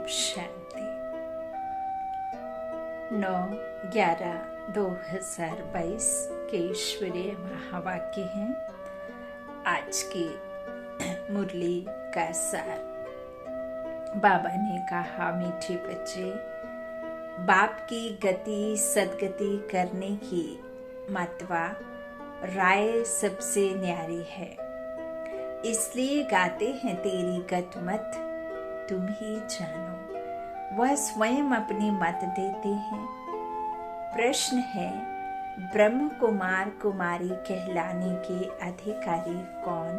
शांति। 9/11/2022 के ईश्वरीय महावाक्य हैं। आज की मुरली का सार। बाबा ने कहा, मीठे बच्चे, बाप की गति सदगति करने की मतवा राय सबसे न्यारी है, इसलिए गाते हैं तेरी गत मत तुम ही जानो। वह स्वयं अपनी मत देते हैं। प्रश्न है, ब्रह्म कुमार कुमारी कहलाने के अधिकारी कौन,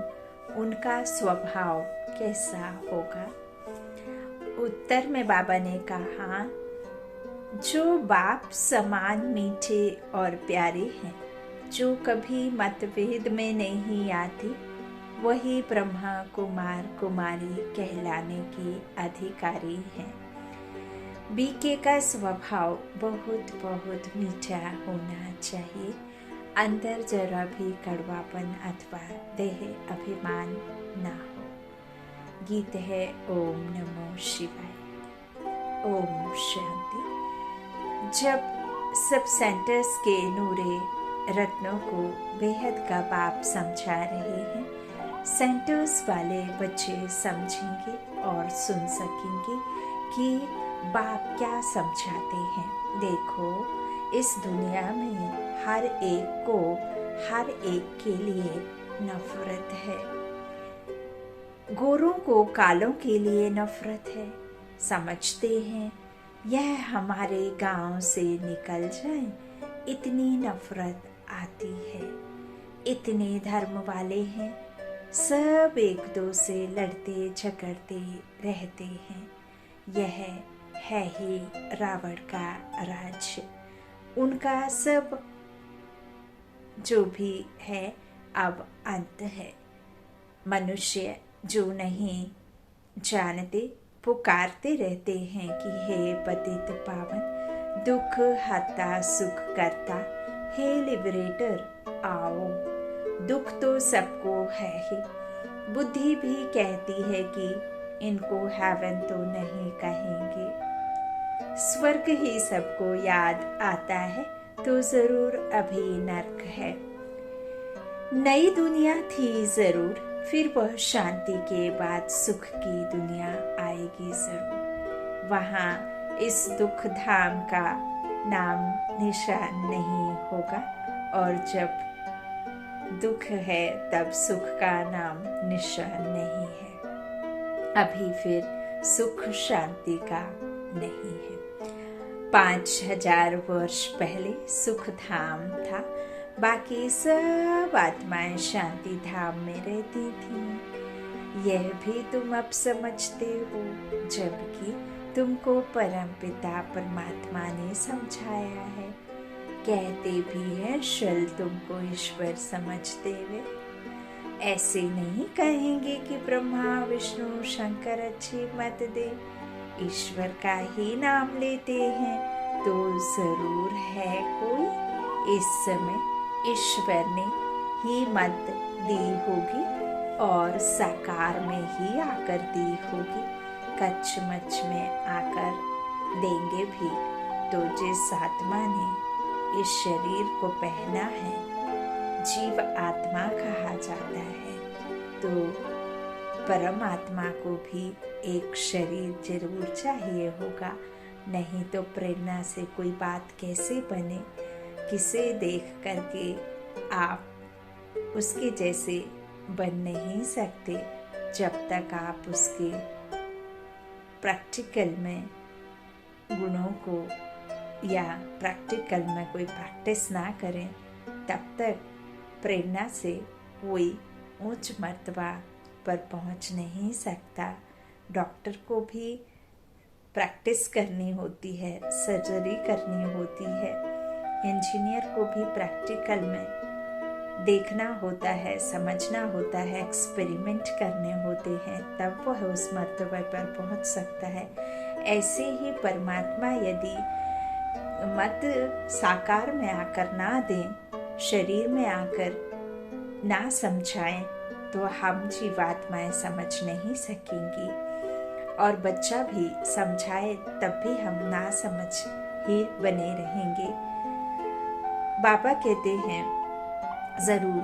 उनका स्वभाव कैसा होगा? उत्तर में बाबा ने कहा, जो बाप समान मीठे और प्यारे हैं, जो कभी मतभेद में नहीं आते, वही ब्रह्मा कुमार कुमारी कहलाने के अधिकारी हैं। बीके का स्वभाव बहुत बहुत मीठा होना चाहिए। अंदर जरा भी कड़वापन अथवा देह अभिमान ना हो। गीत है ओम नमो शिवाय। ओम शांति। जब सब सेंटर्स के नूरे रत्नों को बेहद का बाप समझा रहे हैं, सेंटर्स वाले बच्चे समझेंगे और सुन सकेंगे कि बाप क्या समझाते हैं। देखो, इस दुनिया में हर एक को हर एक के लिए नफरत है। गोरों को कालों के लिए नफरत है। समझते हैं यह हमारे गांव से निकल जाए, इतनी नफरत आती है। इतने धर्म वाले हैं, सब एक दो से लड़ते झगड़ते रहते हैं। यह है ही रावण का राज्य। उनका सब जो भी है अब अंत है। मनुष्य जो नहीं जानते पुकारते रहते हैं कि हे पतित पावन, दुख हत्ता सुख करता, हे लिबरेटर आओ। दुख तो सबको है ही। बुद्धि भी कहती है कि इनको हेवन तो नहीं कहेंगे। स्वर्ग ही सबको याद आता है तो जरूर अभी नर्क है। नई दुनिया थी जरूर, फिर वह शांति के बाद सुख की दुनिया आएगी जरूर। वहाँ इस दुख धाम का नाम निशान नहीं होगा, और जब दुख है तब सुख का नाम निशान नहीं है। अभी फिर सुख शांति का नहीं है। 5000 वर्ष पहले सुख धाम था, बाकी सब आत्माएं शांति धाम में रहती थीं। यह भी तुम अब समझते हो, जबकि तुमको परमपिता परमात्मा ने समझाया है। कहते भी हैं शल तुमको ईश्वर समझते हुए। ऐसे नहीं कहेंगे कि ब्रह्मा विष्णु शंकर अच्छी मत दे, ईश्वर का ही नाम लेते हैं तो जरूर है कोई। इस समय ईश्वर ने ही मत दी होगी और साकार में ही आकर दी होगी। कच्च मच में आकर देंगे भी तो जिस आत्मा ने इस शरीर को पहना है, जीव आत्मा कहा जाता है, तो परमात्मा को भी एक शरीर जरूर चाहिए होगा। नहीं तो प्रेरणा से कोई बात कैसे बने? किसे देख करके आप उसके जैसे बन नहीं सकते जब तक आप उसके प्रैक्टिकल में गुणों को या प्रैक्टिकल में कोई प्रैक्टिस ना करें, तब तक प्रेरणा से कोई उच्च मर्तबा पर पहुंच नहीं सकता। डॉक्टर को भी प्रैक्टिस करनी होती है, सर्जरी करनी होती है। इंजीनियर को भी प्रैक्टिकल में देखना होता है, समझना होता है, एक्सपेरिमेंट करने होते हैं, तब वह उस मर्तबे पर पहुंच सकता है। ऐसे ही परमात्मा यदि मत साकार में आकर ना दें, शरीर में आकर ना समझाएं, तो हम जीवात्माएं समझ नहीं सकेंगी। और बच्चा भी समझाए तब भी हम ना समझ ही बने रहेंगे। बाबा कहते हैं जरूर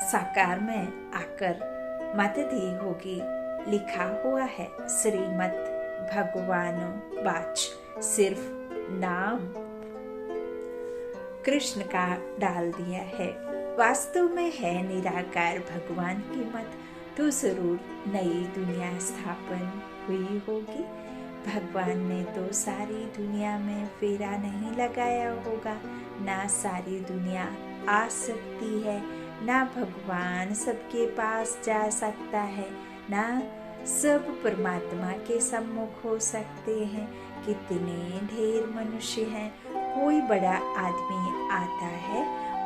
साकार में आकर मदद ही होगी। लिखा हुआ है श्रीमद् भगवानो वाच, सिर्फ नाम कृष्ण का डाल दिया है। वास्तव में है निराकार भगवान की मत, तो जरूर नई दुनिया स्थापन हुई होगी। भगवान ने तो सारी दुनिया में फेरा नहीं लगाया होगा, ना सारी दुनिया आ सकती है, ना भगवान सबके पास जा सकता है, ना सब परमात्मा के सम्मुख हो सकते हैं। कितने ढेर मनुष्य हैं, कोई बड़ा आदमी आता है,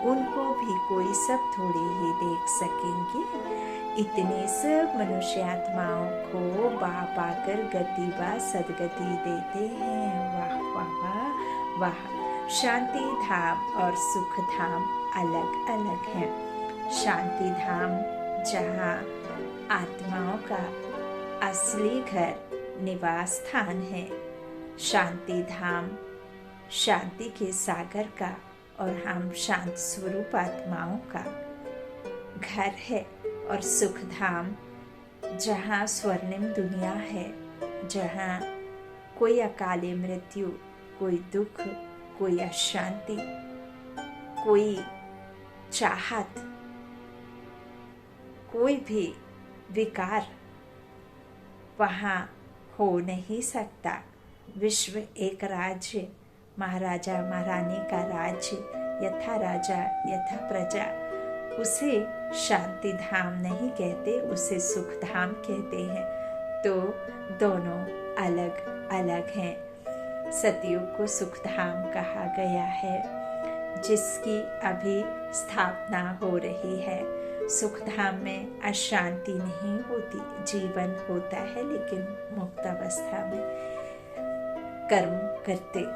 उनको भी कोई सब थोड़े ही देख सकेंगे। इतने सब मनुष्य आत्माओं को बाप आकर गति व सदगति देते हैं। वाह वाह वाह वाह। शांति धाम और सुख धाम अलग अलग हैं। शांति धाम जहाँ आत्माओं का असली घर निवास स्थान है। शांति धाम शांति के सागर का और हम शांत स्वरूप आत्माओं का घर है। और सुख धाम जहाँ स्वर्णिम दुनिया है, जहाँ कोई अकाली मृत्यु, कोई दुख, कोई अशांति, कोई चाहत, कोई भी विकार वहाँ हो नहीं सकता। विश्व एक राज्य, महाराजा महारानी का राज्य, यथा राजा यथा प्रजा, उसे शांति धाम नहीं कहते, उसे सुख धाम कहते हैं। तो दोनों अलग अलग हैं। सतयुग को सुख धाम कहा गया है, जिसकी अभी स्थापना हो रही है। सुख धाम में अशांति नहीं होती, जीवन होता है, लेकिन मुक्त अवस्था में कर्म करते।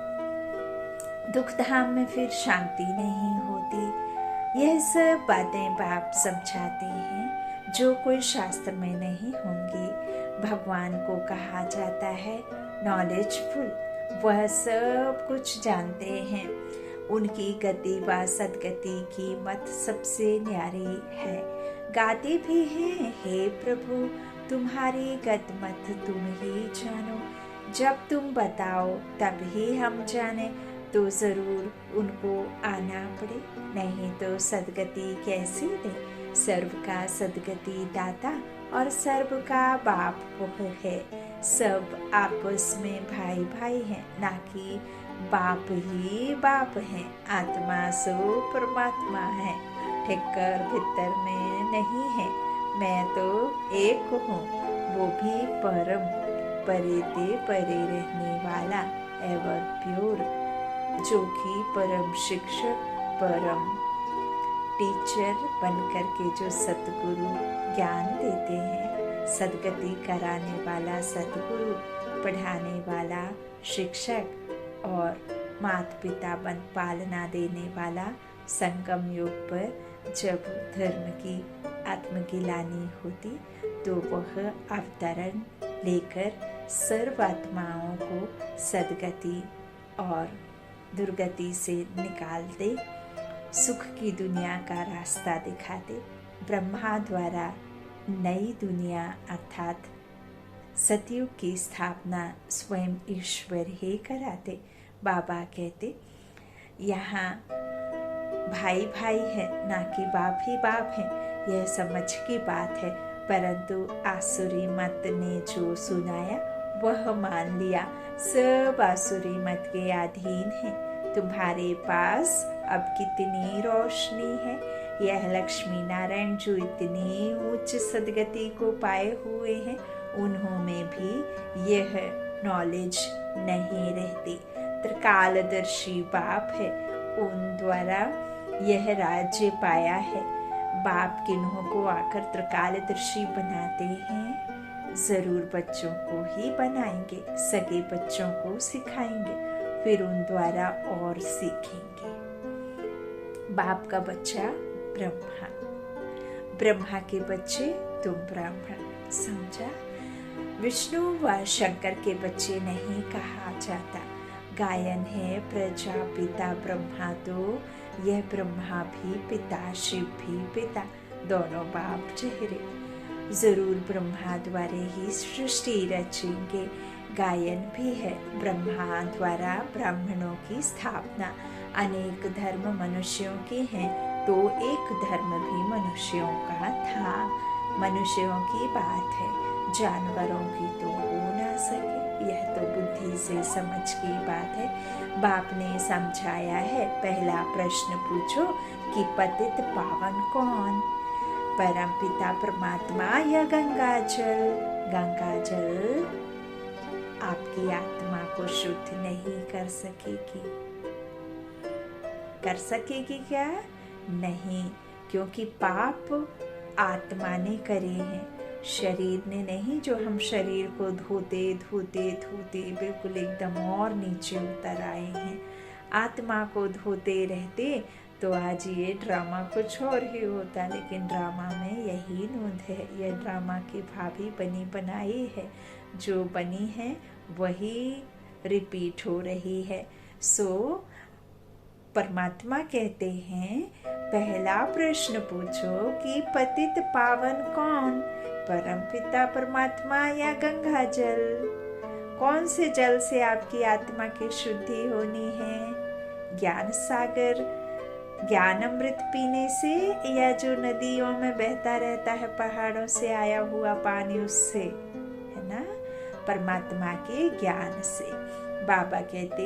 दुख धाम में फिर शांति नहीं होती। यह सब बातें बाप समझाते हैं जो कोई शास्त्र में नहीं होंगी। भगवान को कहा जाता है नॉलेजफुल, वह सब कुछ जानते हैं। उनकी गति व सदगति की मत सबसे न्यारी है। गाते भी हैं, हे प्रभु तुम्हारी गत मत तुम ही जानो, जब तुम बताओ तब ही हम जाने। तो जरूर उनको आना पड़े, नहीं तो सदगति कैसे दे। सर्व का सदगति दाता और सर्व का बाप वह है। सब आपस में भाई भाई हैं, ना कि बाप ही बाप है। आत्मा सो परमात्मा है, ठेकर भीतर में नहीं है। मैं तो एक हूँ, वो भी परम, परे ते परे रहने वाला एवर प्योर, जो कि परम शिक्षक, परम टीचर बनकर के जो सतगुरु ज्ञान देते हैं। सदगति कराने वाला सतगुरु, पढ़ाने वाला शिक्षक और माता पिता बन पालना देने वाला। संगम योग पर जब धर्म की आत्मगिलानी होती तो वह अवतरण लेकर सर्व आत्माओं को सदगति और दुर्गति से निकाल दे, सुख की दुनिया का रास्ता दिखाते। ब्रह्मा द्वारा नई दुनिया अर्थात सतयुग की स्थापना स्वयं ईश्वर ही कराते। बाबा कहते यहाँ भाई भाई है, ना कि बाप ही बाप है। यह समझ की बात है, परंतु आसुरी मत ने जो सुनाया वह मान लिया। सब आसुरी मत के अधीन है। तुम्हारे पास अब कितनी रोशनी है। यह लक्ष्मी नारायण जो इतनी उच्च सदगति को पाए हुए हैं, उन्होंने भी यह नॉलेज नहीं रहती। त्रिकालदर्शी बाप है, उन द्वारा यह राज्य पाया है। बाप किन्हों को आकर त्रिकालदर्शी बनाते हैं, जरूर बच्चों को ही बनाएंगे, सगे बच्चों को सिखाएंगे, फिर उन द्वारा और सीखेंगे। बाप का बच्चा ब्रह्मा, ब्रह्मा के बच्चे तुम ब्राह्मण। समझा? विष्णु व शंकर के बच्चे नहीं कहा जाता। गायन है प्रजापिता ब्रह्मा, तो यह ब्रह्मा भी पिता, शिव भी पिता, दोनों बाप ठहरे। जरूर ब्रह्मा द्वारा ही सृष्टि रचेंगे। गायन भी है ब्रह्मा द्वारा ब्राह्मणों की स्थापना। अनेक धर्म मनुष्यों के हैं, तो एक धर्म भी मनुष्यों का था। मनुष्यों की बात है, जानवरों की तो हो ना सके। यह तो बुद्धि से समझ की बात है। बाप ने समझाया है, पहला प्रश्न पूछो कि पतित पावन कौन, परम पिता परमात्मा या गंगा जल। गंगा जल आपकी आत्मा को शुद्ध नहीं कर सकेगी। कर सकेगी क्या? नहीं, क्योंकि पाप आत्मा ने करे हैं, शरीर ने नहीं। जो हम शरीर को धोते धोते धोते बिल्कुल एकदम और नीचे उतर आए हैं। आत्मा को धोते रहते तो आज ये ड्रामा कुछ और ही होता, लेकिन ड्रामा में यही नूंद है। यह ड्रामा की भाभी बनी बनाई है, जो बनी है वही रिपीट हो रही है। सो परमात्मा कहते हैं, पहला प्रश्न पूछो कि पतित पावन कौन, परम पिता परमात्मा या गंगा जल। कौन से जल से आपकी आत्मा की शुद्धि होनी है? ज्ञान सागर, ज्ञान अमृत पीने से, या जो नदियों में बहता रहता है पहाड़ों से आया हुआ पानी, उससे, है ना? परमात्मा के ज्ञान से। बाबा कहते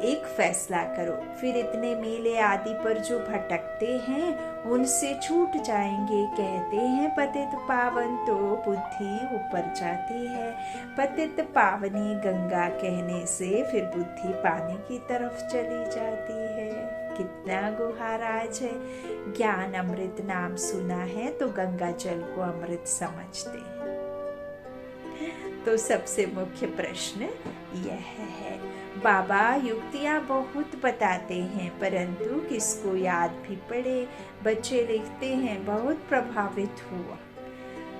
एक फैसला करो, फिर इतने मेले आदि पर जो भटकते हैं उनसे छूट जाएंगे। कहते हैं पतित पावन, तो बुद्धि ऊपर जाती है। पतित पावनी गंगा कहने से फिर बुद्धि पानी की तरफ चली जाती है। कितना गुहाराज है। ज्ञान अमृत नाम सुना है तो गंगा जल को अमृत समझते हैं। तो सबसे मुख्य प्रश्न यह है। बाबा युक्तियां बहुत बताते हैं, परंतु किसको याद भी पड़े। बच्चे लिखते हैं बहुत प्रभावित हुआ,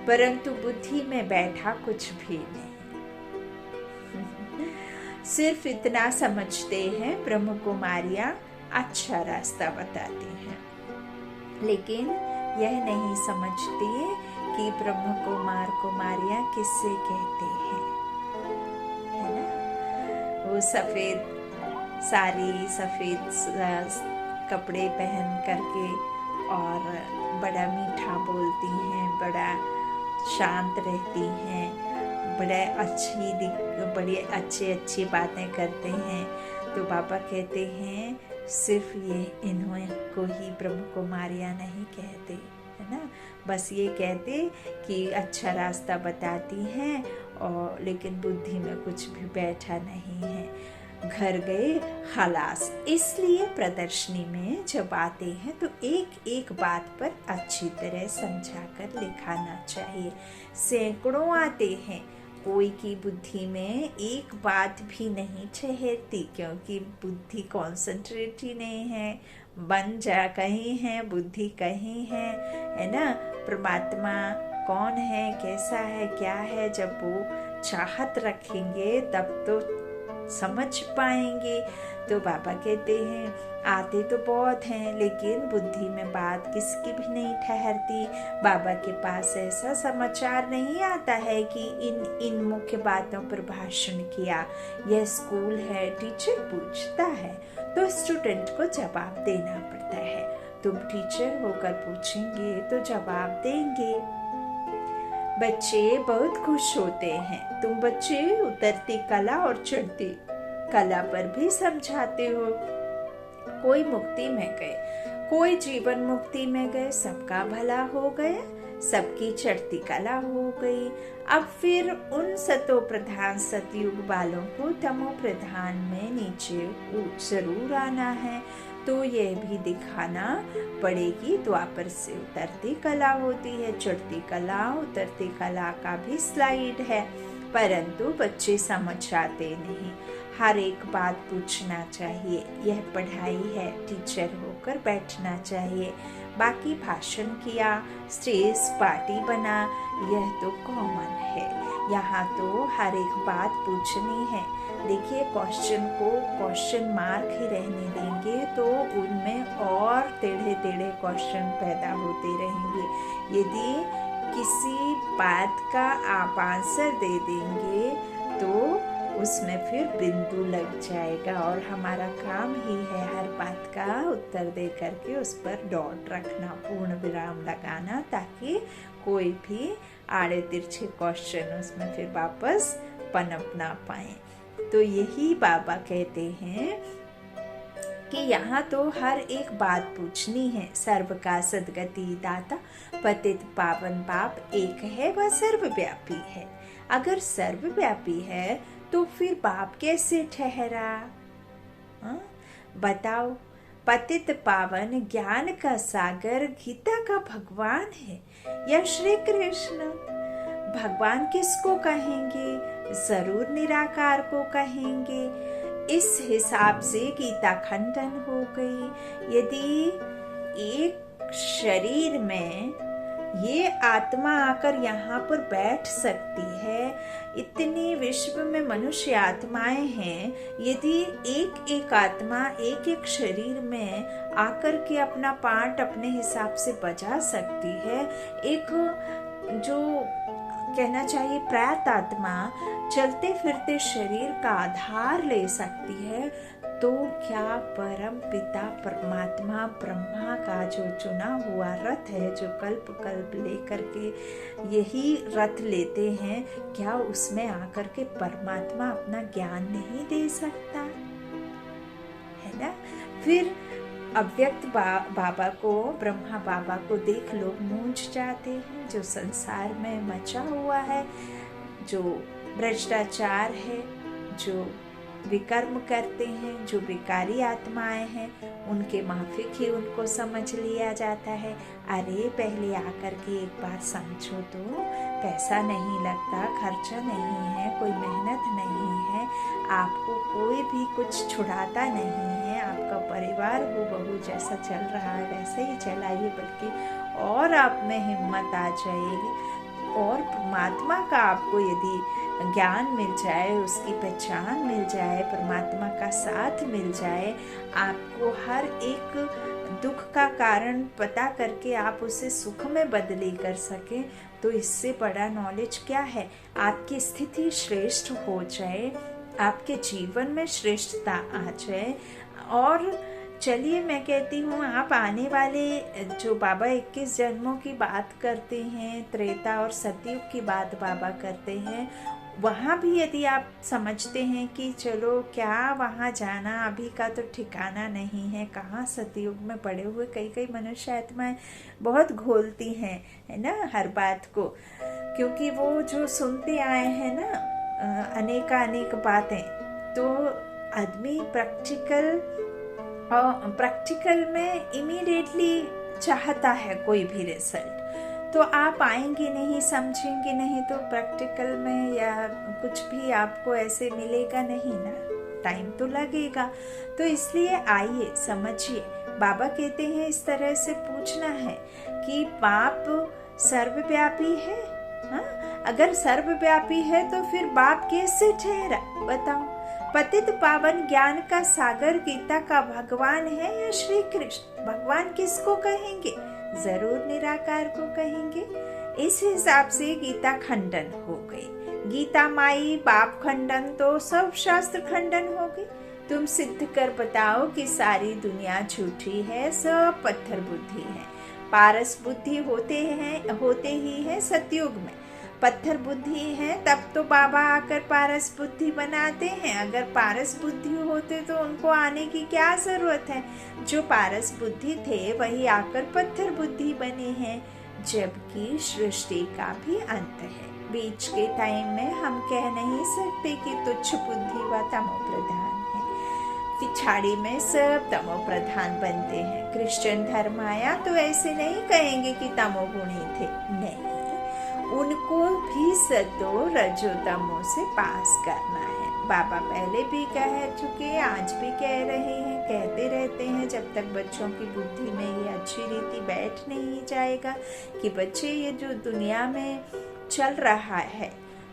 परंतु बुद्धि में बैठा कुछ भी नहीं। सिर्फ इतना समझते हैं ब्रह्म कुमारियां अच्छा रास्ता बताती हैं, लेकिन यह नहीं समझते कि ब्रह्म कुमार कुमारियां किससे कहते हैं, है ना? वो सफेद साड़ी, सफेद कपड़े पहन करके और बड़ा मीठा बोलती हैं, बड़ा शांत रहती हैं, बड़ी अच्छी बातें करते हैं। तो बाबा कहते हैं सिर्फ ये इन्हों को ही ब्रह्म कुमारियां नहीं कहते, है ना? बस ये कहते कि अच्छा रास्ता बताती हैं, और लेकिन बुद्धि में कुछ भी बैठा नहीं है। घर गए खलास। इसलिए प्रदर्शनी में जब आते हैं तो एक एक बात पर अच्छी तरह समझा कर लिखाना चाहिए। सैकड़ों आते हैं, कोई की बुद्धि में एक बात भी नहीं ठहरती, क्योंकि बुद्धि कॉन्सेंट्रेट ही नहीं है। बन जा कहीं है, बुद्धि कहीं है ना? परमात्मा कौन है, कैसा है, क्या है, जब वो चाहत रखेंगे तब तो समझ पाएंगे। तो बाबा कहते हैं आते तो बहुत हैं, लेकिन बुद्धि में बात किसकी भी नहीं ठहरती। बाबा के पास ऐसा समाचार नहीं आता है कि इन मुख्य बातों पर भाषण किया। यह स्कूल है, टीचर पूछता है तो स्टूडेंट को जवाब देना पड़ता है। तुम टीचर होकर पूछेंगे तो जवाब देंगे। बच्चे बहुत खुश होते हैं। तुम बच्चे उतरती कला और चढ़ती कला पर भी समझाते हो। कोई मुक्ति में गए, कोई जीवन मुक्ति में गए, सबका भला हो गया, सबकी चढ़ती कला हो गई। अब फिर उन सतो प्रधान सतयुग वालों को तमो प्रधान में नीचे जरूर आना है। तो यह भी दिखाना पड़ेगी द्वापर से उतरती कला होती है, चढ़ती कला, उतरती कला का भी स्लाइड है, परंतु बच्चे समझ आते नहीं। हर एक बात पूछना चाहिए। यह पढ़ाई है, टीचर होकर बैठना चाहिए। बाकी भाषण किया, स्टेज पार्टी बना, यह तो कॉमन है। यहाँ तो हर एक बात पूछनी है। देखिए, क्वेश्चन को क्वेश्चन मार्क ही रहने देंगे तो उनमें और टेढ़े टेढ़े क्वेश्चन पैदा होते रहेंगे। यदि किसी बात का आप आंसर दे देंगे तो उसमें फिर बिंदु लग जाएगा, और हमारा काम ही है हर बात का उत्तर दे करके उस पर डॉट रखना, पूर्ण विराम लगाना, ताकि कोई भी आड़े तिरछे क्वेश्चन उसमें फिर वापस पनप ना पाए। तो यही बाबा कहते हैं कि यहाँ तो हर एक बात पूछनी है। सर्व का सद्गति दाता पतित पावन बाप एक है, वह सर्वव्यापी है। अगर सर्वव्यापी है तो फिर बाप कैसे ठहरा? बताओ। पतित पावन ज्ञान का सागर गीता का भगवान है या श्री कृष्ण? भगवान किसको कहेंगे? जरूर निराकार को कहेंगे। इस हिसाब से गीता खंडन हो गई। यदि एक शरीर में ये आत्मा आकर यहाँ पर बैठ सकती है, इतनी विश्व में मनुष्य आत्माएं हैं, यदि एक एक आत्मा एक एक शरीर में आकर के अपना पार्ट अपने हिसाब से बजा सकती है, एक जो कहना चाहिए प्रैत आत्मा चलते फिरते शरीर का आधार ले सकती है, तो क्या परम पिता परमात्मा ब्रह्मा का जो चुना हुआ रथ है, जो कल्प कल्प लेकर के यही रथ लेते हैं, क्या उसमें आकर के परमात्मा अपना ज्ञान नहीं दे सकता है ना? फिर अव्यक्त बाबा को, ब्रह्मा बाबा को देख लोग मूंझ जाते हैं। जो संसार में मचा हुआ है, जो भ्रष्टाचार है, जो विकर्म करते हैं, जो विकारी आत्माएं हैं, उनके माफिक ही उनको समझ लिया जाता है। अरे पहले आकर के एक बार समझो तो, पैसा नहीं लगता, खर्चा नहीं है, कोई मेहनत नहीं है, आपको कोई भी कुछ छुड़ाता नहीं है, आपका परिवार वो बहू जैसा चल रहा है वैसे ही चलाइए, बल्कि और आप में हिम्मत आ जाएगी। और परमात्मा का आपको यदि ज्ञान मिल जाए, उसकी पहचान मिल जाए, परमात्मा का साथ मिल जाए, आपको हर एक दुख का कारण पता करके आप उसे सुख में बदली कर सकें, तो इससे बड़ा नॉलेज क्या है? आपकी स्थिति श्रेष्ठ हो जाए, आपके जीवन में श्रेष्ठता आ जाए। और चलिए मैं कहती हूँ, आप आने वाले जो बाबा 21 जन्मों की बात करते हैं, त्रेता और सतयुग की बात बाबा करते हैं, वहाँ भी यदि आप समझते हैं कि चलो क्या वहाँ जाना, अभी का तो ठिकाना नहीं है, कहाँ सतयुग में पड़े हुए कई मनुष्य आत्माएं बहुत घोलती हैं, है ना, हर बात को, क्योंकि वो जो सुनते आए हैं ना अनेक बातें, तो आदमी प्रैक्टिकल में इमीडिएटली चाहता है कोई भी रिजल्ट। तो आप आएंगे नहीं, समझेंगे नहीं, तो प्रैक्टिकल में या कुछ भी आपको ऐसे मिलेगा नहीं ना, टाइम तो लगेगा। तो इसलिए आइए, समझिए। बाबा कहते हैं इस तरह से पूछना है कि बाप सर्वव्यापी है। अगर सर्वव्यापी है तो फिर बाप कैसे ठहरा? बताओ। पतित पावन ज्ञान का सागर गीता का भगवान है या श्री कृष्ण? भगवान किसको कहेंगे? जरूर निराकार को कहेंगे। इस हिसाब से गीता खंडन हो गई। गीता माई बाप खंडन तो सब शास्त्र खंडन हो गए। तुम सिद्ध कर बताओ कि सारी दुनिया झूठी है, सब पत्थर बुद्धि है। पारस बुद्धि होते ही है सतयुग में। पत्थर बुद्धि है तब तो बाबा आकर पारस बुद्धि बनाते हैं। अगर पारस बुद्धि होते तो उनको आने की क्या जरूरत है? जो पारस बुद्धि थे वही आकर पत्थर बुद्धि बने हैं, जबकि सृष्टि का भी अंत है। बीच के टाइम में हम कह नहीं सकते कि तुच्छ बुद्धि व तमो प्रधान है। पिछाड़ी में सब तमो प्रधान बनते हैं। क्रिश्चियन धर्म आया तो ऐसे नहीं कहेंगे कि तमोगुणी थे, नहीं, उनको भी सतो रजो तमो से पास करना है। बाबा पहले भी कह चुके, आज भी कह रहे हैं, कहते रहते हैं, जब तक बच्चों की बुद्धि में ये अच्छी रीति बैठ नहीं जाएगा कि बच्चे ये जो दुनिया में चल रहा है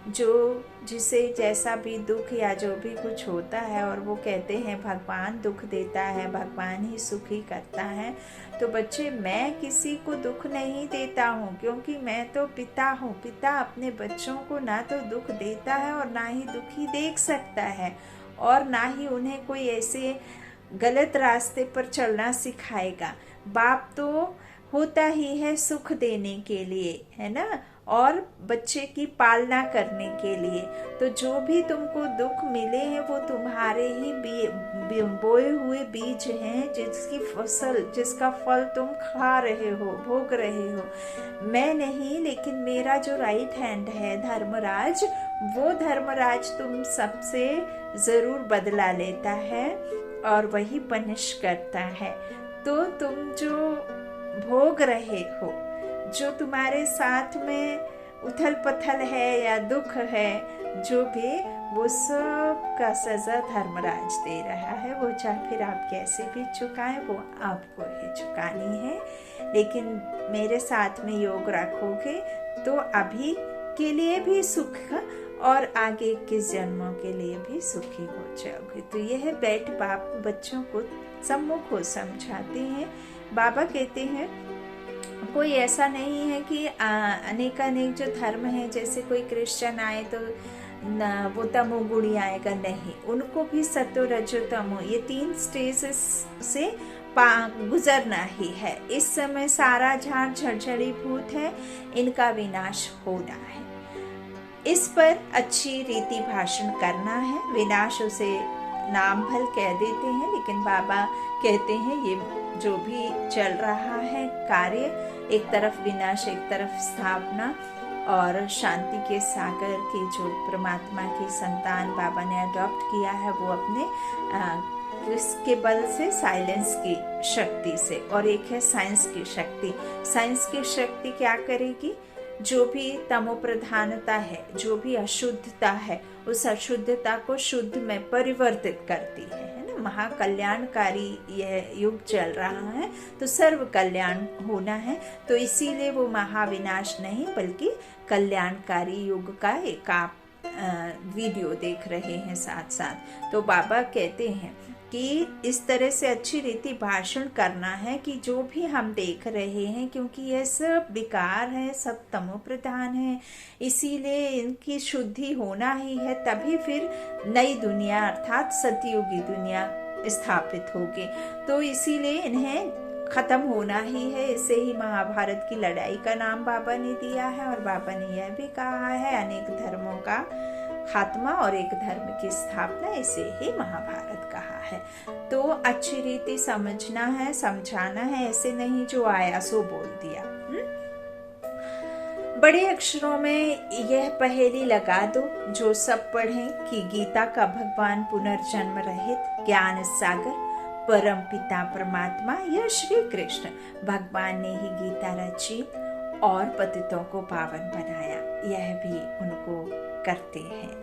जो जिसे जैसा भी दुख या जो भी कुछ होता है और वो कहते हैं भगवान दुख देता है, भगवान ही सुखी करता है, तो बच्चे मैं किसी को दुख नहीं देता हूँ, क्योंकि मैं तो पिता हूँ। पिता अपने बच्चों को ना तो दुख देता है और ना ही दुखी देख सकता है, और ना ही उन्हें कोई ऐसे गलत रास्ते पर चलना सिखाएगा। बाप तो होता ही है सुख देने के लिए, है ना, और बच्चे की पालना करने के लिए। तो जो भी तुमको दुख मिले हैं वो तुम्हारे ही बोए हुए बीज हैं, जिसका फल तुम खा रहे हो, भोग रहे हो। मैं नहीं, लेकिन मेरा जो राइट हैंड है धर्मराज, वो धर्मराज तुम सबसे जरूर बदला लेता है और वही पनिश करता है। तो तुम जो भोग रहे हो, जो तुम्हारे साथ में उथल पथल है या दुख है, जो भी, वो सब का सजा धर्मराज दे रहा है। वो चाहे फिर आप कैसे भी चुकाएं, वो आपको ही चुकानी है। लेकिन मेरे साथ में योग रखोगे तो अभी के लिए भी सुख और आगे के जन्मों के लिए भी सुखी हो जाओगे। तो यह बैठ बाप बच्चों को सम्मुख को समझाते हैं। बाबा कहते हैं कोई ऐसा नहीं है कि अनेक जो धर्म है, जैसे कोई क्रिश्चियन आए तो वो तमोगुणी आएगा, नहीं, उनको भी सतो रजो तमो, ये 3 स्टेजेस से गुजरना ही है। इस समय सारा झाड़ झड़झड़ी भूत है, इनका विनाश होना है। इस पर अच्छी रीति भाषण करना है। विनाश उसे नाम भल कह देते हैं, लेकिन बाबा कहते हैं ये जो भी चल रहा है कार्य, एक तरफ विनाश एक तरफ स्थापना, और शांति के सागर की जो परमात्मा की संतान बाबा ने अडॉप्ट किया है, वो अपने इसके बल से, साइलेंस की शक्ति से, और एक है साइंस की शक्ति। साइंस की शक्ति क्या करेगी? जो भी तमो प्रधानता है, जो भी अशुद्धता है, उस अशुद्धता को शुद्ध में परिवर्तित करती है ना। महाकल्याणकारी यह युग चल रहा है, तो सर्व कल्याण होना है। तो इसीलिए वो महाविनाश नहीं बल्कि कल्याणकारी युग का एक आप वीडियो देख रहे हैं साथ साथ। तो बाबा कहते हैं कि इस तरह से अच्छी रीति भाषण करना है कि जो भी हम देख रहे हैं, क्योंकि यह सब विकार है, सब तमो प्रधान है, इसीलिए इनकी शुद्धि होना ही है, तभी फिर नई दुनिया अर्थात सतयुगी दुनिया स्थापित होगी। तो इसीलिए इन्हें खत्म होना ही है। इसे ही महाभारत की लड़ाई का नाम बाबा ने दिया है, और बाबा ने यह भी कहा है अनेक धर्मों का खात्मा और एक धर्म की स्थापना, इसे ही महाभारत कहा है। तो अच्छी रीति समझना है, समझाना है, ऐसे नहीं जो आया सो बोल दिया। बड़े अक्षरों में यह पहेली लगा दो, जो सब पढ़ें कि गीता का भगवान पुनर्जन्म रहित ज्ञान सागर परम पिता परमात्मा या श्री कृष्ण भगवान ने ही गीता रची और पतितों को पावन बनाया, यह भी उनको करते हैं।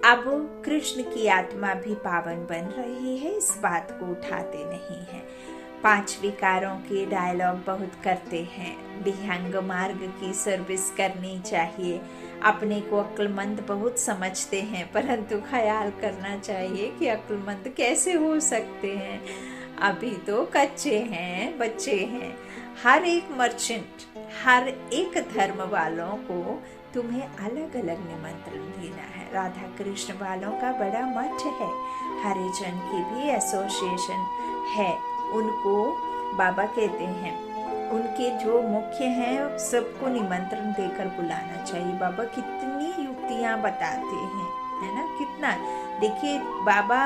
अब कृष्ण की आत्मा भी पावन बन रही है, इस बात को उठाते नहीं है। 5 विकारों के डायलॉग बहुत करते हैं। विहंग मार्ग की सर्विस करनी चाहिए। अपने को अक्लमंद बहुत समझते हैं, परंतु ख्याल करना चाहिए कि अक्लमंद कैसे हो सकते हैं। अभी तो कच्चे हैं, बच्चे हैं। हर एक मर्चेंट, हर एक धर्म वालों को तुम्हें अलग अलग निमंत्रण देना है। राधा कृष्ण वालों का बड़ा मठ है, हरिजन की भी एसोसिएशन है। उनको बाबा कहते हैं, उनके जो मुख्य हैं सबको निमंत्रण देकर बुलाना चाहिए। बाबा कितनी युक्तियां बताते हैं, है ना, कितना। देखिए बाबा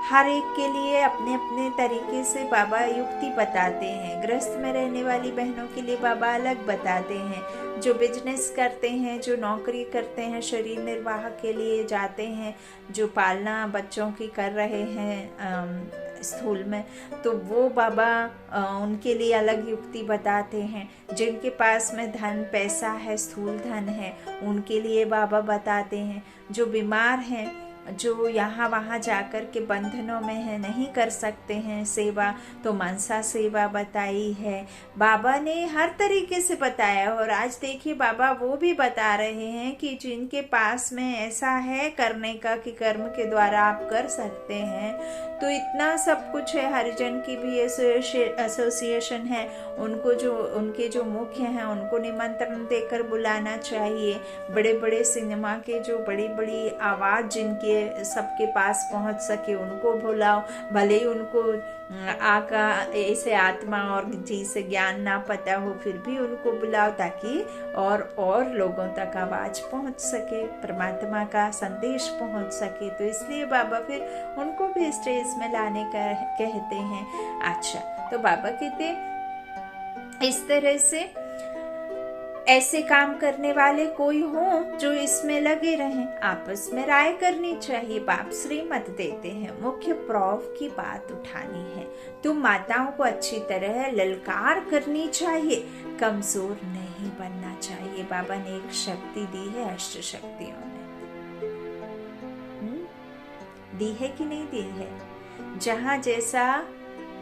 हर एक के लिए अपने अपने तरीके से बाबा युक्ति बताते हैं। गृहस्थ में रहने वाली बहनों के लिए बाबा अलग बताते हैं। जो बिजनेस करते हैं, जो नौकरी करते हैं, शरीर निर्वाह के लिए जाते हैं, जो पालना बच्चों की कर रहे हैं स्थूल में, तो वो बाबा उनके लिए अलग युक्ति बताते हैं। जिनके पास में धन पैसा है, स्थूल धन है, उनके लिए बाबा बताते हैं। जो बीमार हैं जो यहाँ वहाँ जाकर के बंधनों में है, नहीं कर सकते हैं सेवा, तो मनसा सेवा बताई है। बाबा ने हर तरीके से बताया। और आज देखिए बाबा वो भी बता रहे हैं कि जिनके पास में ऐसा है करने का कि कर्म के द्वारा आप कर सकते हैं, तो इतना सब कुछ है। हरिजन की भी एसोसिएशन है, उनको उनके जो मुख्य हैं उनको निमंत्रण देकर बुलाना चाहिए। बड़े बड़े सिनेमा के जो बड़ी बड़ी आवाज जिनके सबके पास पहुंच सके उनको बुलाओ। भले ही उनको आका ऐसे आत्मा और जी से ज्ञान ना पता हो, फिर भी उनको बुलाओ ताकि और लोगों तक आवाज पहुंच सके, परमात्मा का संदेश पहुंच सके। तो इसलिए बाबा फिर उनको भी स्टेज में लाने का कहते हैं। अच्छा, तो बाबा कहते इस तरह से ऐसे काम करने वाले कोई हो जो इसमें लगे रहें, आपस में राय करनी चाहिए। बाप श्रीमत देते हैं, मुख्य प्रॉफ की बात उठानी है। तुम माताओं को अच्छी तरह ललकार करनी चाहिए, कमजोर नहीं बनना चाहिए। बाबा ने एक शक्ति दी है, अष्ट शक्तियों ने दी है कि नहीं दी है। जहाँ जैसा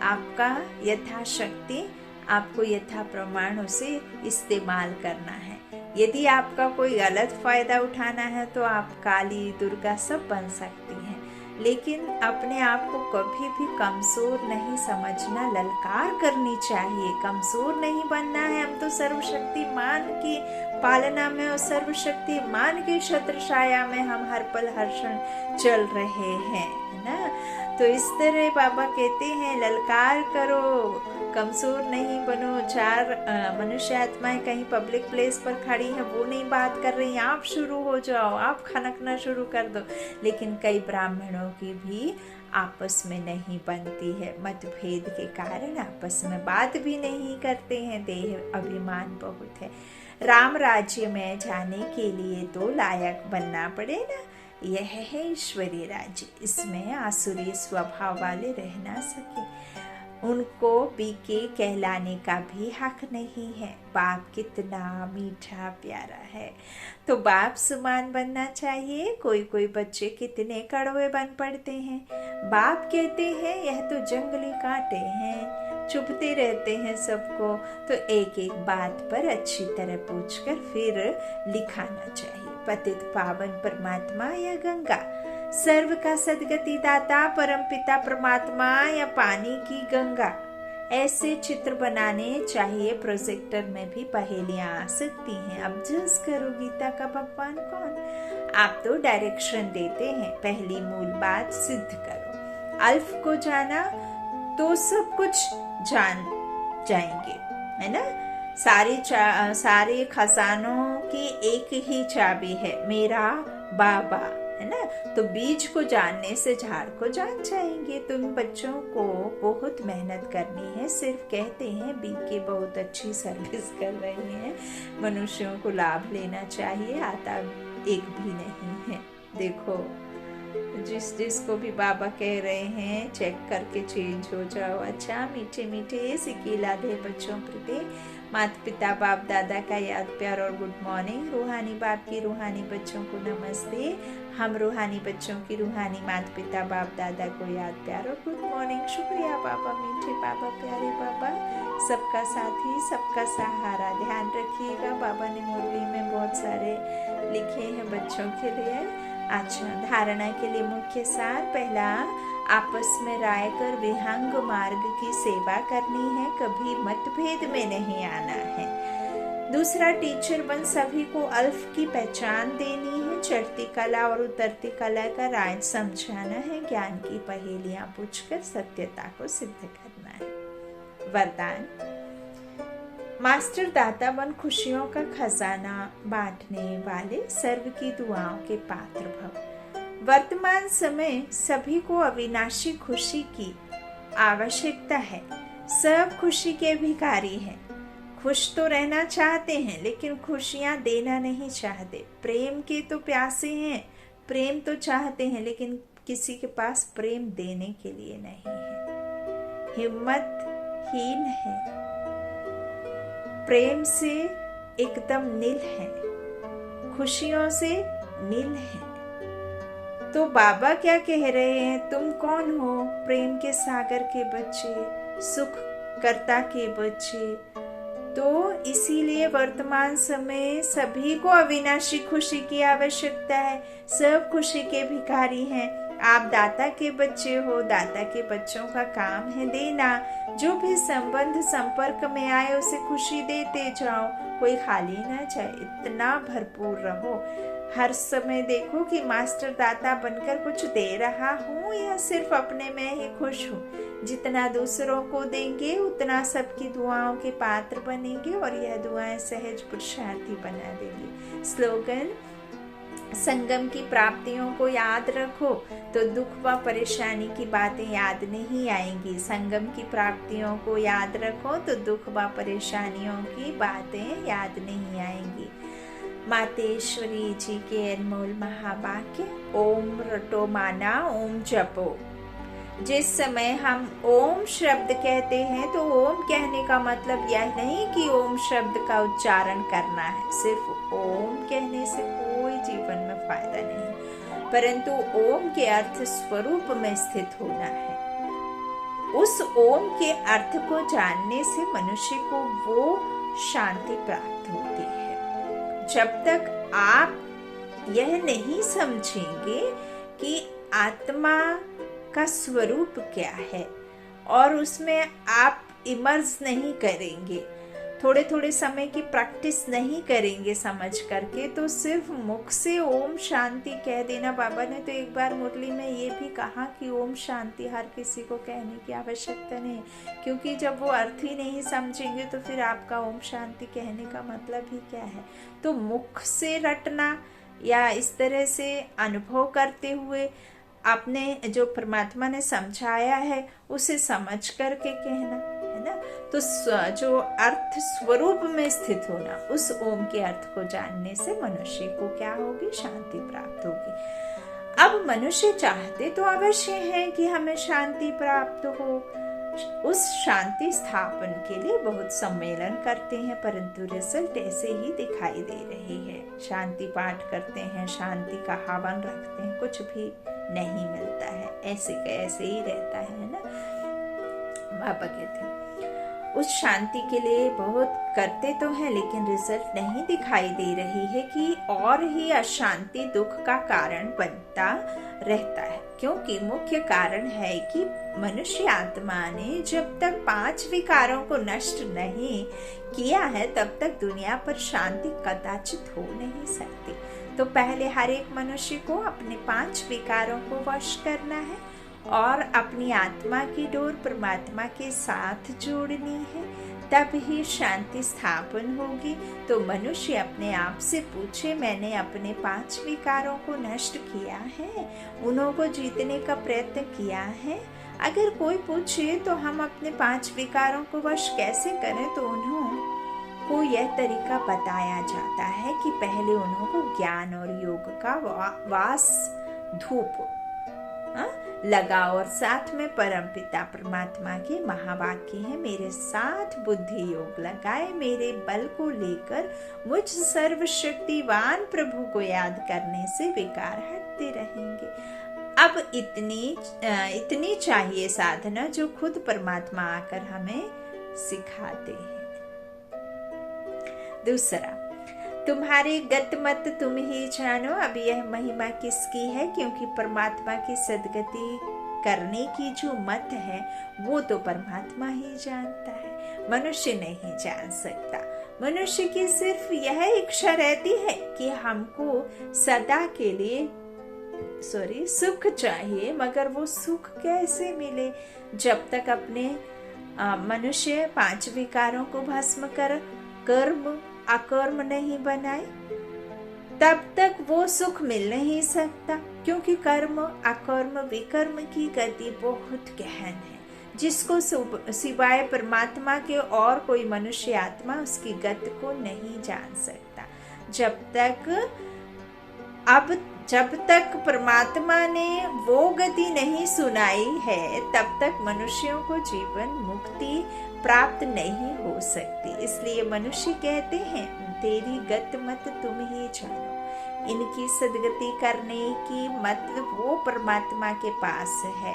आपका यथाशक्ति आपको यथा प्रमाण उसे इस्तेमाल करना है। यदि आपका कोई गलत फायदा उठाना है तो आप काली दुर्गा सब बन सकती हैं, लेकिन अपने आप को कभी भी कमजोर नहीं समझना, ललकार करनी चाहिए। कमजोर नहीं बनना है। हम तो सर्वशक्तिमान की पालना में और सर्वशक्तिमान की छत्र छाया में हम हर पल हर क्षण चल रहे हैं, है ना। तो इस तरह बाबा कहते हैं ललकार करो, कमजोर नहीं बनो। चार मनुष्य आत्माएं कहीं पब्लिक प्लेस पर खड़ी हैं, वो नहीं बात कर रही, आप शुरू हो जाओ, आप खनकना शुरू कर दो। लेकिन कई ब्राह्मणों की भी आपस में नहीं बनती है, मतभेद के कारण आपस में बात भी नहीं करते हैं। देह अभिमान बहुत है। राम राज्य में जाने के लिए तो लायक बनना पड़ेगा। यह है ईश्वरीय राज्य, इसमें आसुरी स्वभाव वाले रह ना सके। उनको बीके कहलाने का भी हक नहीं है। बाप कितना मीठा प्यारा है, तो बाप समान बनना चाहिए। कोई कोई बच्चे कितने कड़वे बन पड़ते हैं। बाप कहते हैं यह तो जंगली कांटे हैं, चुभते रहते हैं सबको। तो एक एक बात पर अच्छी तरह पूछकर फिर लिखाना चाहिए। पतित पावन परमात्मा या गंगा, सर्व का सदगति दाता परमपिता परमात्मा या पानी की गंगा, ऐसे चित्र बनाने चाहिए। प्रोजेक्टर में भी पहेलियां आ सकती हैं। अब जज करो गीता का भगवान कौन। आप तो डायरेक्शन देते हैं, पहली मूल बात सिद्ध करो। अल्फ को जाना तो सब कुछ जान जाएंगे, है ना। सारे खजानों की एक ही चाबी है, मेरा बाबा, है ना। तो बीज को जानने से झाड़ को जान जाएंगे। तुम बच्चों को बहुत मेहनत करनी है। सिर्फ कहते हैं बीके बहुत अच्छी सर्विस कर रही हैं, मनुष्यों को लाभ लेना चाहिए, आता एक भी नहीं है। देखो जिसको भी बाबा कह रहे हैं चेक करके चेंज हो जाओ। अच्छा, मीठे मीठे सिकीला दे बच्चों प्रति माता पिता बाप दादा का याद प्यार और गुड मॉर्निंग। रूहानी बाप की रूहानी बच्चों को नमस्ते। हम रूहानी बच्चों की रूहानी माता पिता बाप दादा को याद प्यार और गुड मॉर्निंग। शुक्रिया बाबा, मीठे बाबा, प्यारे बाबा, सबका साथी सबका सहारा। ध्यान रखिएगा, बाबा ने मुरली में बहुत सारे लिखे हैं बच्चों के लिए। अच्छा, धारणा के लिए मुख्य सार। पहला, आपस में राय कर विहंग मार्ग की सेवा करनी है, कभी मतभेद में नहीं आना है। दूसरा, टीचर बन सभी को अल्फ की पहचान देनी है, चढ़ती कला और उतरती कला का राज समझाना है, ज्ञान की पहेलियां पूछकर सत्यता को सिद्ध करना है। वरदान, मास्टर दाता बन खुशियों का खजाना बांटने वाले, सर्व की दुआओं के पात्र भव। वर्तमान समय सभी को अविनाशी खुशी की आवश्यकता है। सब खुशी के भिखारी हैं। खुश तो रहना चाहते हैं लेकिन खुशियां देना नहीं चाहते। प्रेम के तो प्यासे हैं, प्रेम तो चाहते हैं लेकिन किसी के पास प्रेम देने के लिए नहीं है। हिम्मतहीन है, प्रेम से एकदम नील है, खुशियों से नील है। तो बाबा क्या कह रहे हैं, तुम कौन हो? प्रेम के सागर के बच्चे, सुख कर्ता के बच्चे। तो इसीलिए वर्तमान समय सभी को अविनाशी खुशी की आवश्यकता है। सब खुशी के भिखारी हैं। आप दाता के बच्चे हो, दाता के बच्चों का काम है देना। जो भी संबंध संपर्क में आए उसे खुशी देते जाओ, कोई खाली ना जाए, इतना भरपूर रहो। हर समय देखो कि मास्टर दाता बनकर कुछ दे रहा हूँ या सिर्फ अपने में ही खुश हूँ। जितना दूसरों को देंगे उतना सबकी दुआओं के पात्र बनेंगे और यह दुआएं सहज पुरुषार्थी बना देंगी। स्लोगन, संगम की प्राप्तियों को याद रखो तो दुख व परेशानी की बातें याद नहीं आएंगी। संगम की प्राप्तियों को याद रखो तो दुख व परेशानियों की बातें याद नहीं आएंगी। मातेश्वरी जी के अनमोल महावाक्य, ओम रटो माना ओम जपो। जिस समय हम ओम शब्द कहते हैं तो ओम कहने का मतलब यह नहीं कि ओम शब्द का उच्चारण करना है। सिर्फ ओम कहने से कोई जीवन में फायदा नहीं, परंतु ओम के अर्थ स्वरूप में स्थित होना है। उस ओम के अर्थ को जानने से मनुष्य को वो शांति प्राप्त होती है। जब तक आप यह नहीं समझेंगे कि आत्मा का स्वरूप क्या है और उसमें आप इमर्ज नहीं करेंगे, थोड़े थोड़े समय की प्रैक्टिस नहीं करेंगे समझ करके, तो सिर्फ मुख से ओम शांति कह देना। बाबा ने तो एक बार मुरली में ये भी कहा कि ओम शांति हर किसी को कहने की आवश्यकता नहीं, क्योंकि जब वो अर्थ ही नहीं समझेंगे तो फिर आपका ओम शांति कहने का मतलब ही क्या है। तो मुख से रटना या इस तरह से अनुभव करते हुए आपने जो परमात्मा ने समझाया है उसे समझ करके कहना है ना। तो जो अर्थ स्वरूप में स्थित होना, उस ओम के अर्थ को जानने से मनुष्य को क्या होगी, शांति प्राप्त होगी। अब मनुष्य चाहते तो अवश्य है कि हमें शांति प्राप्त हो। उस शांति स्थापन के लिए बहुत सम्मेलन करते हैं, परंतु रिजल्ट ऐसे ही दिखाई दे रही है। शांति पाठ करते हैं, शांति का हवन रखते हैं, कुछ भी नहीं मिलता है, ऐसे कैसे ही रहता है ना। बाबा कहते हैं उस शांति के लिए बहुत करते तो हैं, लेकिन रिजल्ट नहीं दिखाई दे रही है कि और ही अशांति दुख का कारण बनता रहता है। क्योंकि मुख्य कारण है कि मनुष्य आत्मा ने जब तक 5 विकारों को नष्ट नहीं किया है तब तक दुनिया पर शांति कदाचित हो नहीं सकती। तो पहले हर एक मनुष्य को अपने 5 विकारों को वश करना है और अपनी आत्मा की डोर परमात्मा के साथ जोड़नी है, तब ही शांति स्थापन होगी। तो मनुष्य अपने आप से पूछे, मैंने अपने 5 विकारों को नष्ट किया है, उन्हों को जीतने का प्रयत्न किया है। अगर कोई पूछे तो हम अपने 5 विकारों को वश कैसे करें, तो उन्हों को यह तरीका बताया जाता है कि पहले उन्हों को ज्ञान और योग का वास धूप लगाओ और साथ में परमपिता परमात्मा के महावाक्य है, मेरे साथ बुद्धि योग लगाए, मेरे बल को लेकर मुझ सर्वशक्तिवान प्रभु को याद करने से विकार हटते रहेंगे। अब इतनी चाहिए साधना जो खुद परमात्मा आकर हमें सिखाते हैं। दूसरा, तुम्हारे गत मत तुम ही जानो। अब यह महिमा किसकी है, क्योंकि परमात्मा की सदगति करने की जो मत है वो तो परमात्मा ही जानता है, मनुष्य नहीं जान सकता। मनुष्य की सिर्फ यह इच्छा रहती है कि हमको सदा के लिए सुख चाहिए, मगर वो सुख कैसे मिले जब तक अपने मनुष्य 5 विकारों को भस्म कर कर्म अकर्म नहीं बनाए, तब तक वो सुख मिल नहीं सकता। क्योंकि कर्म अकर्म विकर्म की गति बहुत गहन है, जिसको सिवाय परमात्मा के और कोई मनुष्य आत्मा उसकी गति को नहीं जान सकता। जब तक परमात्मा ने वो गति नहीं सुनाई है तब तक मनुष्यों को जीवन मुक्ति प्राप्त नहीं हो सकती। इसलिए मनुष्य कहते हैं तेरी गत मत तुम ही जानो। इनकी सदगति करने की मतलब वो परमात्मा के पास है।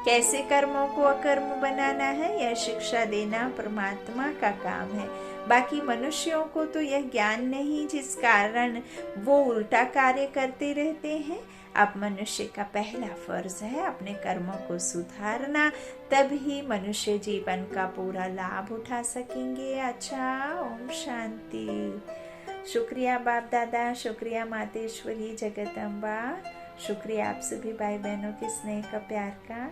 कैसे कर्मों को अकर्म बनाना है, यह शिक्षा देना परमात्मा का काम है। बाकी मनुष्यों को तो यह ज्ञान नहीं, जिस कारण वो उल्टा कार्य करते रहते हैं। अब मनुष्य का पहला फर्ज है अपने कर्मों को सुधारना, तभी मनुष्य जीवन का पूरा लाभ उठा सकेंगे। अच्छा, ओम शांति। शुक्रिया बाप दादा, शुक्रिया मातेश्वरी जगदम्बा, शुक्रिया आप सभी भाई बहनों के स्नेह का, प्यार का।